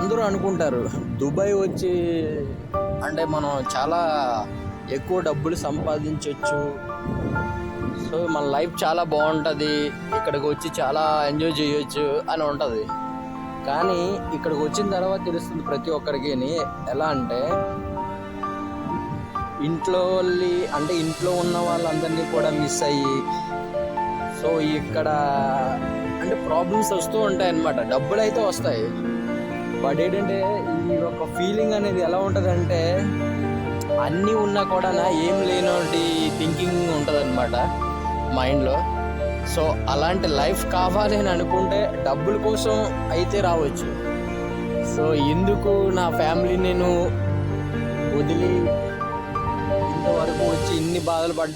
అందరూ అనుకుంటారు దుబాయ్ వచ్చి అంటే మనం చాలా ఎక్కువ డబ్బులు సంపాదించవచ్చు, సో మన లైఫ్ చాలా బాగుంటుంది, ఇక్కడికి వచ్చి చాలా ఎంజాయ్ చేయొచ్చు అని ఉంటుంది. కానీ ఇక్కడికి వచ్చిన తర్వాత తెలుస్తుంది ప్రతి ఒక్కరికి ఎలా అంటే ఇంట్లో ఉన్న వాళ్ళందరినీ కూడా మిస్ అయ్యి, సో ఇక్కడ అంటే ప్రాబ్లమ్స్ వస్తూ ఉంటాయి అన్నమాట. డబ్బులు అయితే వస్తాయి, బట్ ఏంటంటే ఈ ఒక ఫీలింగ్ అనేది ఎలా ఉంటుంది అంటే అన్నీ ఉన్నా కూడా ఏం లేనోటి థింకింగ్ ఉంటుంది అనమాట మైండ్లో. సో అలాంటి లైఫ్ కావాలి అని అనుకుంటే డబ్బుల కోసం అయితే రావచ్చు. సో ఎందుకు నా ఫ్యామిలీ నేను వదిలి ఇంతవరకు వచ్చి ఇన్ని బాధలు పడ్డా